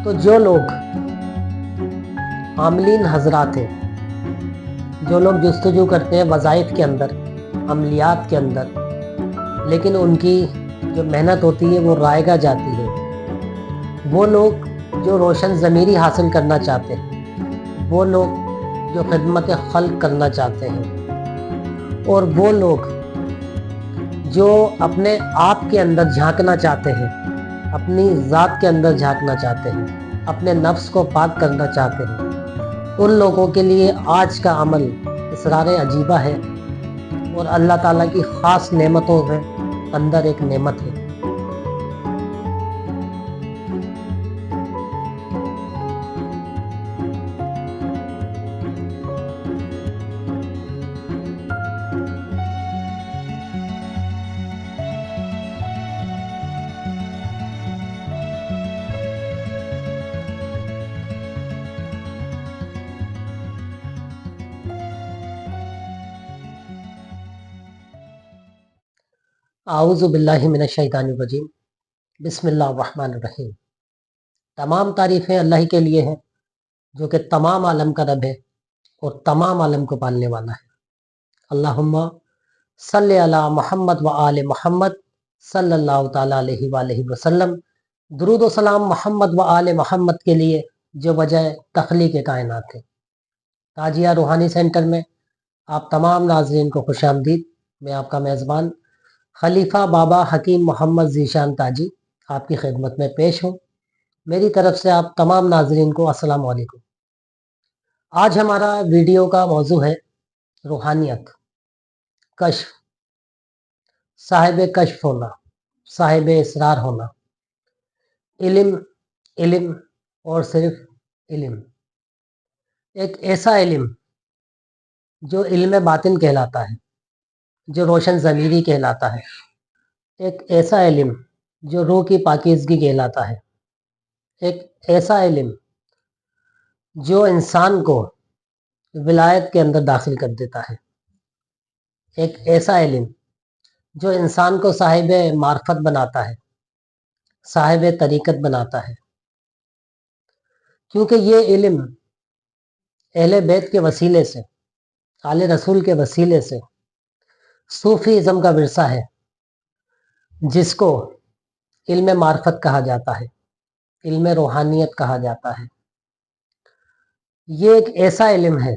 تو جو لوگ عاملین حضرات ہیں، جو لوگ جستجو کرتے ہیں وظائف کے اندر، عملیات کے اندر، لیکن ان کی جو محنت ہوتی ہے وہ رائے گاہ جاتی ہے، وہ لوگ جو روشن ضمیری حاصل کرنا چاہتے ہیں، وہ لوگ جو خدمت خلق کرنا چاہتے ہیں، اور وہ لوگ جو اپنے آپ کے اندر جھانکنا چاہتے ہیں، اپنی ذات کے اندر جھانکنا چاہتے ہیں، اپنے نفس کو پاک کرنا چاہتے ہیں، ان لوگوں کے لیے آج کا عمل اسرار عجیبہ ہے اور اللہ تعالیٰ کی خاص نعمتوں کے اندر ایک نعمت ہے۔ اعوذ باللہ من الشیطان الرجیم، بسم اللہ الرحمن الرحیم۔ تمام تعریفیں اللہ کے لیے ہیں جو کہ تمام عالم کا رب ہے اور تمام عالم کو پالنے والا ہے۔ اللہم صلی علی محمد و آل محمد صلی اللہ تعالیٰ علیہ وآلہ وسلم۔ درود و سلام محمد و آل محمد کے لیے جو وجہ تخلیق کائنات ہے۔ تاجیہ روحانی سینٹر میں آپ تمام ناظرین کو خوش آمدید۔ میں آپ کا میزبان خلیفہ بابا حکیم محمد ذیشان تاجی آپ کی خدمت میں پیش ہوں۔ میری طرف سے آپ تمام ناظرین کو السلام علیکم۔ آج ہمارا ویڈیو کا موضوع ہے روحانیت، کشف، صاحب کشف ہونا، صاحب اسرار ہونا، علم، علم اور صرف علم۔ ایک ایسا علم جو علم باطن کہلاتا ہے، جو روشن ضمیری کہلاتا ہے، ایک ایسا علم جو روح کی پاکیزگی کہلاتا ہے، ایک ایسا علم جو انسان کو ولایت کے اندر داخل کر دیتا ہے، ایک ایسا علم جو انسان کو صاحب معرفت بناتا ہے، صاحب طریقت بناتا ہے، کیونکہ یہ علم اہل بیت کے وسیلے سے، آل رسول کے وسیلے سے صوفی ازم کا ورثہ ہے، جس کو علم معرفت کہا جاتا ہے، علم روحانیت کہا جاتا ہے۔ یہ ایک ایسا علم ہے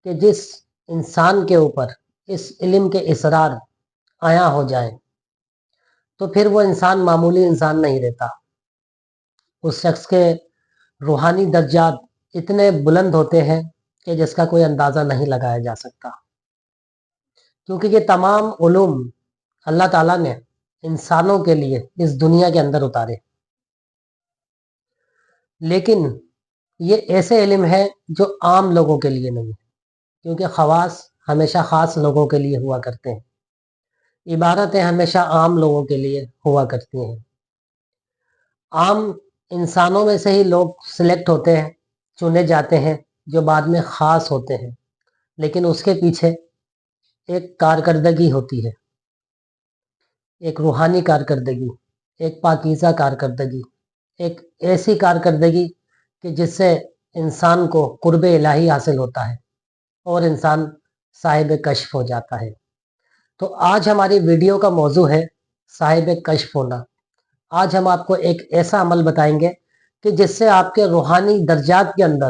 کہ جس انسان کے اوپر اس علم کے اسرار آیا ہو جائیں تو پھر وہ انسان معمولی انسان نہیں رہتا۔ اس شخص کے روحانی درجات اتنے بلند ہوتے ہیں کہ جس کا کوئی اندازہ نہیں لگایا جا سکتا، کیونکہ یہ تمام علوم اللہ تعالیٰ نے انسانوں کے لیے اس دنیا کے اندر اتارے، لیکن یہ ایسے علم ہے جو عام لوگوں کے لیے نہیں، کیونکہ خواص ہمیشہ خاص لوگوں کے لیے ہوا کرتے ہیں، عبارتیں ہمیشہ عام لوگوں کے لیے ہوا کرتی ہیں۔ عام انسانوں میں سے ہی لوگ سلیکٹ ہوتے ہیں، چنے جاتے ہیں، جو بعد میں خاص ہوتے ہیں، لیکن اس کے پیچھے ایک کارکردگی ہوتی ہے، ایک روحانی کارکردگی، ایک پاکیزہ کارکردگی، ایک ایسی کارکردگی کہ جس سے انسان کو قرب الہی حاصل ہوتا ہے اور انسان صاحب کشف ہو جاتا ہے۔ تو آج ہماری ویڈیو کا موضوع ہے صاحب کشف ہونا۔ آج ہم آپ کو ایک ایسا عمل بتائیں گے کہ جس سے آپ کے روحانی درجات کے اندر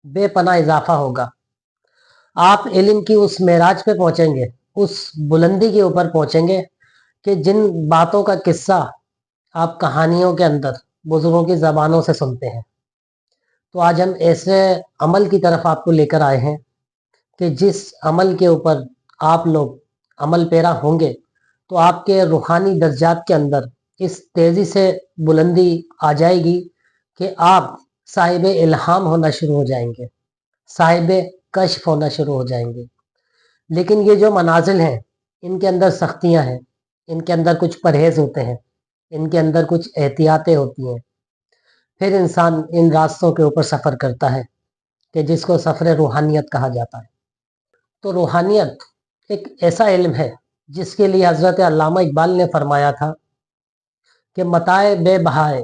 بے پناہ اضافہ ہوگا۔ آپ علم کی اس معراج پہ پہنچیں گے، اس بلندی کے اوپر پہنچیں گے کہ جن باتوں کا قصہ آپ کہانیوں کے اندر بزرگوں کی زبانوں سے سنتے ہیں۔ تو آج ہم ایسے عمل کی طرف آپ کو لے کر آئے ہیں کہ جس عمل کے اوپر آپ لوگ عمل پیرا ہوں گے تو آپ کے روحانی درجات کے اندر اس تیزی سے بلندی آ جائے گی کہ آپ صاحب الہام ہونا شروع ہو جائیں گے، صاحب کشف ہونا شروع ہو جائیں گے۔ لیکن یہ جو منازل ہیں ان کے اندر سختیاں ہیں، ان کے اندر کچھ پرہیز ہوتے ہیں، ان کے اندر کچھ احتیاطیں ہوتی ہیں، پھر انسان ان راستوں کے اوپر سفر کرتا ہے کہ جس کو سفر روحانیت کہا جاتا ہے۔ تو روحانیت ایک ایسا علم ہے جس کے لیے حضرت علامہ اقبال نے فرمایا تھا کہ متاع بے بہائے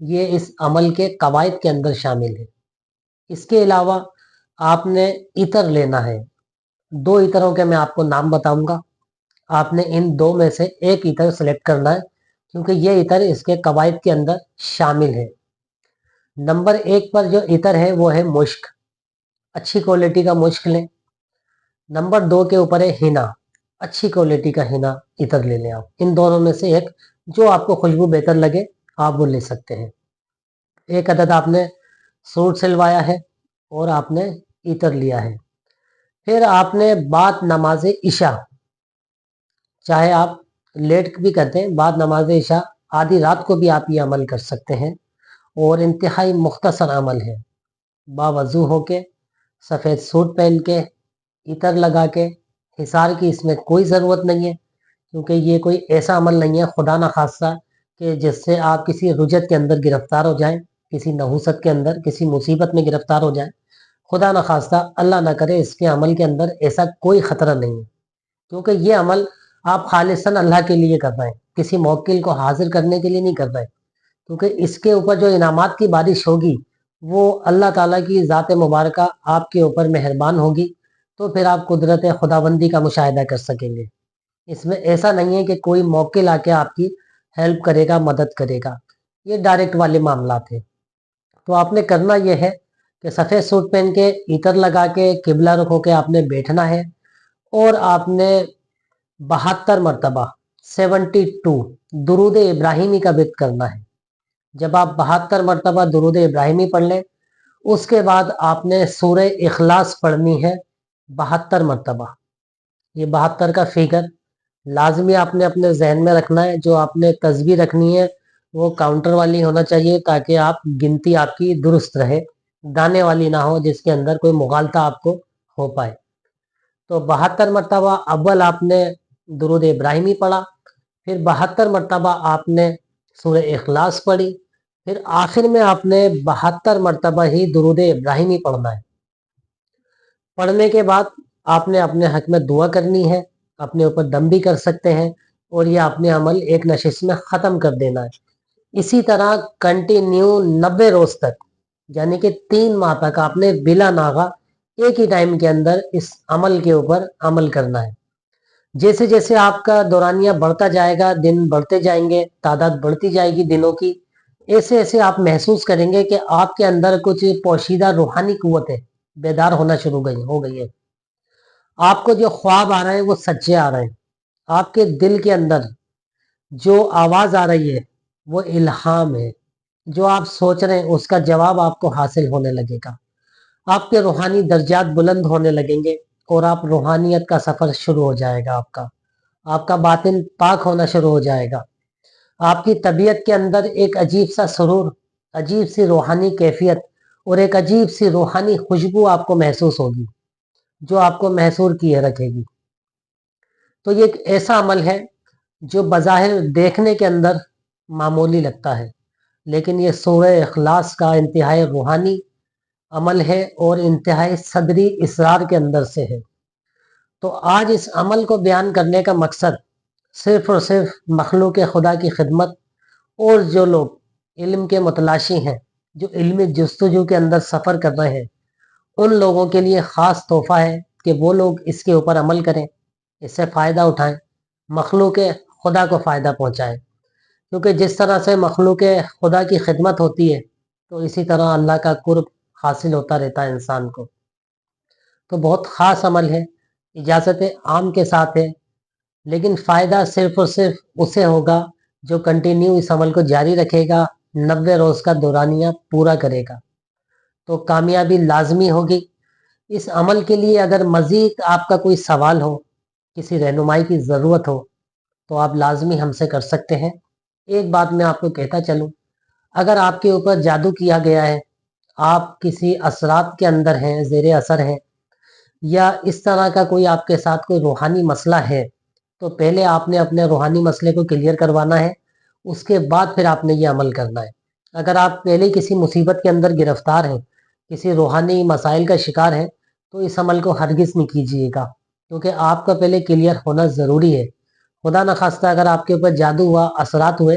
یہ اس عمل کے قواعد کے اندر شامل ہے۔ اس کے علاوہ آپ نے عطر لینا ہے۔ 2 عطروں کے میں آپ کو نام بتاؤں گا، آپ نے ان 2 میں سے ایک عطر سلیکٹ کرنا ہے، کیونکہ یہ عطر اس کے قواعد کے اندر شامل ہے۔ نمبر 1 پر جو عطر ہے وہ ہے مشک، اچھی کوالٹی کا مشک لیں۔ نمبر 2 کے اوپر ہے ہنا، اچھی کوالٹی کا ہنا عطر لے لیں آپ۔ ان دونوں میں سے ایک جو آپ کو خوشبو بہتر لگے آپ وہ لے سکتے ہیں۔ ایک عدد آپ نے سوٹ سلوایا ہے اور آپ نے عطر لیا ہے۔ پھر آپ نے بعد نماز عشاء، چاہے آپ لیٹ بھی کرتے ہیں، بعد نماز عشاء آدھی رات کو بھی آپ یہ عمل کر سکتے ہیں، اور انتہائی مختصر عمل ہے۔ باوضو ہو کے، سفید سوٹ پہن کے، عطر لگا کے، حصار کی اس میں کوئی ضرورت نہیں ہے، کیونکہ یہ کوئی ایسا عمل نہیں ہے خدا نخواستہ کہ جس سے آپ کسی رجت کے اندر گرفتار ہو جائیں، کسی نحوست کے اندر، کسی مصیبت میں گرفتار ہو جائیں۔ خدا نخواستہ، اللہ نہ کرے، اس کے عمل کے اندر ایسا کوئی خطرہ نہیں ہے، کیونکہ یہ عمل آپ خالصاً اللہ کے لیے کر رہے ہیں، کسی موکل کو حاضر کرنے کے لیے نہیں کر رہے، کیونکہ اس کے اوپر جو انعامات کی بارش ہوگی وہ اللہ تعالیٰ کی ذات مبارکہ آپ کے اوپر مہربان ہوگی، تو پھر آپ قدرت خداوندی کا مشاہدہ کر سکیں گے۔ اس میں ایسا نہیں ہے کہ کوئی موکل آ کے آپ کی ہیلپ کرے گا، مدد کرے گا، یہ ڈائریکٹ والے معاملات ہیں۔ تو آپ نے کرنا یہ ہے کہ سفید سوٹ پہن کے، عطر لگا کے، قبلہ رخ ہو کے آپ نے بیٹھنا ہے، اور آپ نے 72 مرتبہ 72 درود ابراہیمی کا ورد کرنا ہے۔ جب آپ 72 مرتبہ درود ابراہیمی پڑھ لیں، اس کے بعد آپ نے سورہ اخلاص پڑھنی ہے 72 مرتبہ۔ یہ 72 کا فگر لازمی آپ نے اپنے ذہن میں رکھنا ہے۔ جو آپ نے تسبیح رکھنی ہے وہ کاؤنٹر والی ہونا چاہیے، تاکہ آپ گنتی آپ کی درست رہے، دانے والی نہ ہو جس کے اندر کوئی مغالطہ آپ کو ہو پائے۔ تو 72 مرتبہ اول آپ نے درود ابراہیمی پڑھا، پھر 72 مرتبہ آپ نے سورہ اخلاص پڑھی، پھر آخر میں آپ نے 72 مرتبہ ہی درود ابراہیمی پڑھنا ہے۔ پڑھنے کے بعد آپ نے اپنے حق میں دعا کرنی ہے، اپنے اوپر دم بھی کر سکتے ہیں، اور یہ اپنے عمل ایک نشست میں ختم کر دینا ہے۔ اسی طرح کنٹینیو 90 روز تک، یعنی کہ 3 ماہ تک آپ نے بلا ناغہ ایک ہی ٹائم کے اندر اس عمل کے اوپر عمل کرنا ہے۔ جیسے جیسے آپ کا دورانیہ بڑھتا جائے گا، دن بڑھتے جائیں گے، تعداد بڑھتی جائے گی دنوں کی، ایسے ایسے آپ محسوس کریں گے کہ آپ کے اندر کچھ پوشیدہ روحانی قوتیں بیدار ہونا شروع ہو گئی ہے۔ آپ کو جو خواب آ رہے ہیں وہ سچے آ رہے ہیں۔ آپ کے دل کے اندر جو آواز آ رہی ہے وہ الہام ہے۔ جو آپ سوچ رہے ہیں اس کا جواب آپ کو حاصل ہونے لگے گا۔ آپ کے روحانی درجات بلند ہونے لگیں گے، اور آپ روحانیت کا سفر شروع ہو جائے گا۔ آپ کا باطن پاک ہونا شروع ہو جائے گا۔ آپ کی طبیعت کے اندر ایک عجیب سا سرور، عجیب سی روحانی کیفیت اور ایک عجیب سی روحانی خوشبو آپ کو محسوس ہوگی، جو آپ کو محصور کیے رکھے گی۔ تو یہ ایک ایسا عمل ہے جو بظاہر دیکھنے کے اندر معمولی لگتا ہے، لیکن یہ سورہ اخلاص کا انتہائی روحانی عمل ہے اور انتہائی صدری اسرار کے اندر سے ہے۔ تو آج اس عمل کو بیان کرنے کا مقصد صرف اور صرف مخلوق خدا کی خدمت، اور جو لوگ علم کے متلاشی ہیں، جو علمی جستجو کے اندر سفر کر رہے ہیں، ان لوگوں کے لیے خاص تحفہ ہے کہ وہ لوگ اس کے اوپر عمل کریں، اس سے فائدہ اٹھائیں، مخلوق خدا کو فائدہ پہنچائیں۔ کیونکہ جس طرح سے مخلوق خدا کی خدمت ہوتی ہے، تو اسی طرح اللہ کا قرب حاصل ہوتا رہتا ہے انسان کو۔ تو بہت خاص عمل ہے، اجازت عام کے ساتھ ہے، لیکن فائدہ صرف اور صرف اسے ہوگا جو کنٹینیو اس عمل کو جاری رکھے گا، 90 روز کا دورانیہ پورا کرے گا، تو کامیابی لازمی ہوگی۔ اس عمل کے لیے اگر مزید آپ کا کوئی سوال ہو، کسی رہنمائی کی ضرورت ہو، تو آپ لازمی ہم سے کر سکتے ہیں۔ ایک بات میں آپ کو کہتا چلوں، اگر آپ کے اوپر جادو کیا گیا ہے، آپ کسی اثرات کے اندر ہیں، زیر اثر ہیں، یا اس طرح کا کوئی آپ کے ساتھ کوئی روحانی مسئلہ ہے، تو پہلے آپ نے اپنے روحانی مسئلے کو کلیئر کروانا ہے، اس کے بعد پھر آپ نے یہ عمل کرنا ہے۔ اگر آپ پہلے کسی مصیبت کے اندر گرفتار ہیں، کسی روحانی مسائل کا شکار ہیں، تو اس عمل کو ہرگز نہیں کیجیے گا، کیونکہ آپ کا پہلے کلیئر ہونا ضروری ہے۔ خدا نخواستہ اگر آپ کے اوپر جادو ہوا، اثرات ہوئے،